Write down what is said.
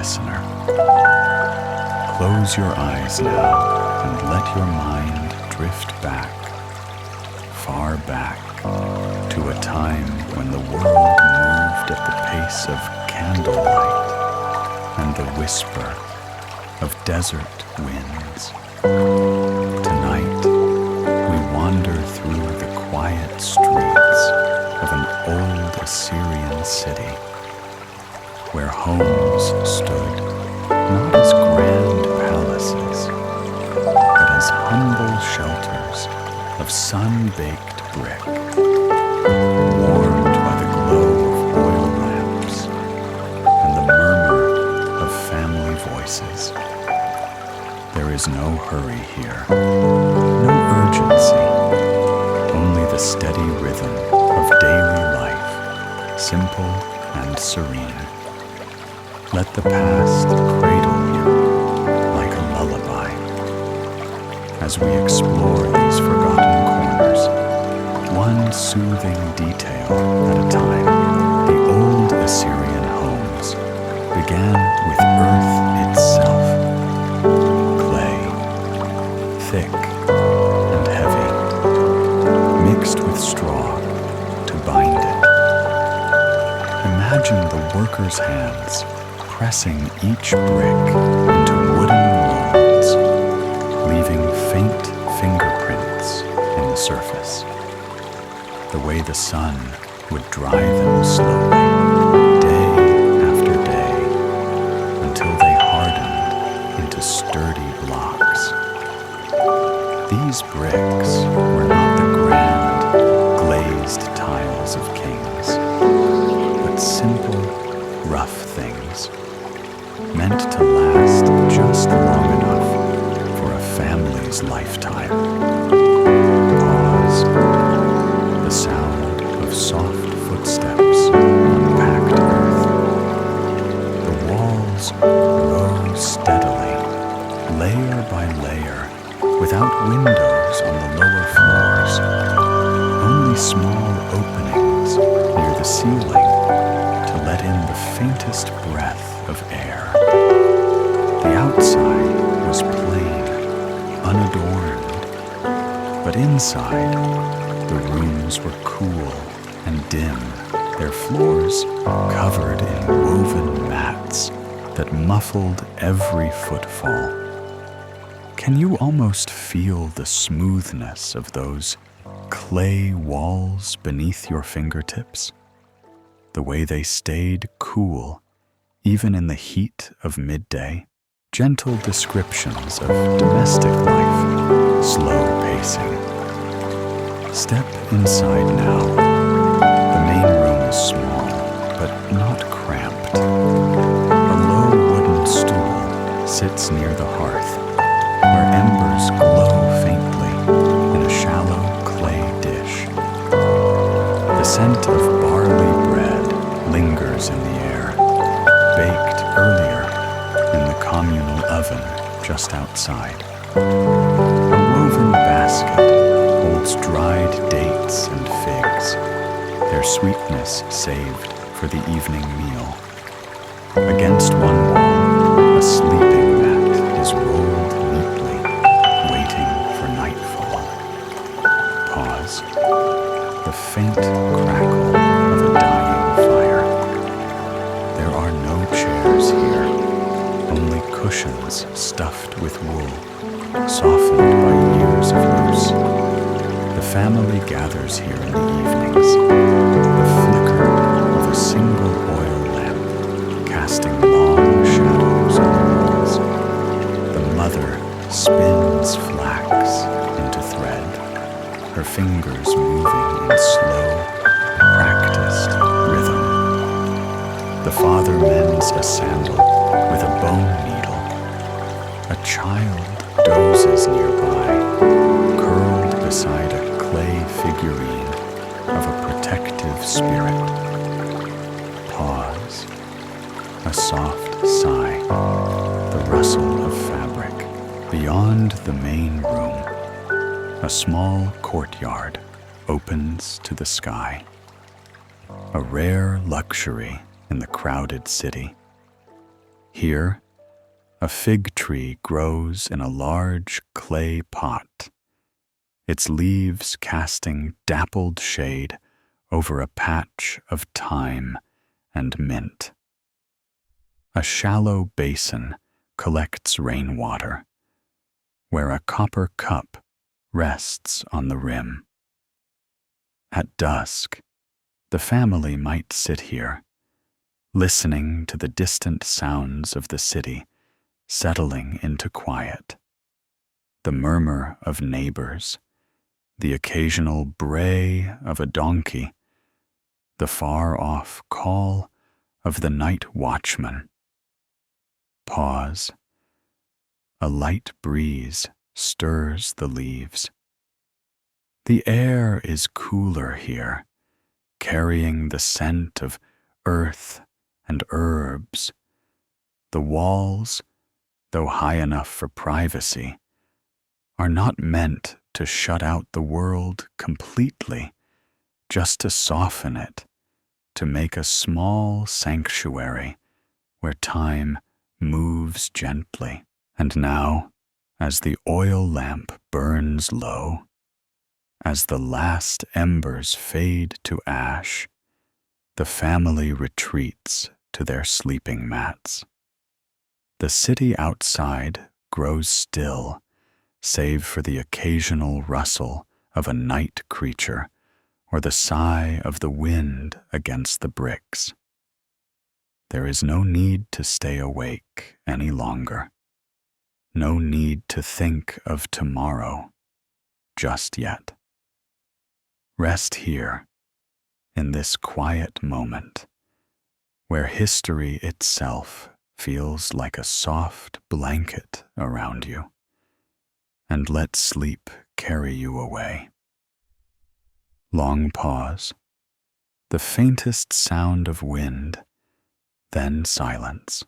listener. Close your eyes now and let your mind drift back, far back, to a time when the world moved at the pace of candlelight and the whisper of desert winds. Tonight, we wander through the quiet streets of an old Assyrian city, where homes stood not as grand palaces, but as humble shelters of sun-baked brick, warmed by the glow of oil lamps and the murmur of family voices. There is no hurry here, no urgency, only the steady rhythm of daily life, simple and serene. Let the past cradle you like a lullaby. As we explore these forgotten corners, one soothing detail at a time, the old Assyrian homes began with earth itself, clay, thick and heavy, mixed with straw to bind it. Imagine the workers' hands pressing each brick into wooden molds, leaving faint fingerprints in the surface. The way the sun would dry them slowly, day after day, until they hardened into sturdy blocks. These bricks were not the grand, glazed tiles of kings, but simple, rough things, meant to last just long enough for a family's lifetime. Pause. The sound of soft footsteps on packed earth. The walls rose steadily, layer by layer, without windows on the lower floors, only small openings near the ceiling to let in the faintest breath of air. The outside was plain, unadorned, but inside, the rooms were cool and dim, their floors covered in woven mats that muffled every footfall. Can you almost feel the smoothness of those clay walls beneath your fingertips? The way they stayed cool even in the heat of midday? Gentle descriptions of domestic life, slow pacing. Step inside now. The main room is small, but not cramped. A low wooden stool sits near the hearth, where embers glow faintly in a shallow clay dish. The scent of barley bread lingers in the air, baked earlier in the communal oven just outside. A woven basket holds dried dates and figs, their sweetness saved for the evening meal. Against one wall, a sleeping mat is rolled neatly, waiting for nightfall. Pause. The faint crackle of a dying fire. There are no chairs here, only cushions stuffed with wool, softened by years of use. The family gathers here in the evenings, the flicker of a single oil lamp casting long shadows on the walls. The mother spins flax into thread, her fingers moving in slow, practiced rhythm. The father mends a sandal with a bone needle. A child dozes nearby, curled beside a clay figurine of a protective spirit. Pause. A soft sigh, the rustle of fabric. Beyond the main room, a small courtyard opens to the sky. A rare luxury in the crowded city. Here, a fig tree grows in a large clay pot, its leaves casting dappled shade over a patch of thyme and mint. A shallow basin collects rainwater, where a copper cup rests on the rim. At dusk, the family might sit here, listening to the distant sounds of the city settling into quiet. The murmur of neighbors, the occasional bray of a donkey, the far-off call of the night watchman. Pause. A light breeze stirs the leaves. The air is cooler here, carrying the scent of earth and herbs. The walls, though high enough for privacy, are not meant to shut out the world completely, just to soften it, to make a small sanctuary where time moves gently. And now, as the oil lamp burns low, as the last embers fade to ash, the family retreats to their sleeping mats. The city outside grows still, save for the occasional rustle of a night creature or the sigh of the wind against the bricks. There is no need to stay awake any longer. No need to think of tomorrow just yet. Rest here, in this quiet moment, where history itself feels like a soft blanket around you, and let sleep carry you away. Long pause, the faintest sound of wind, then silence.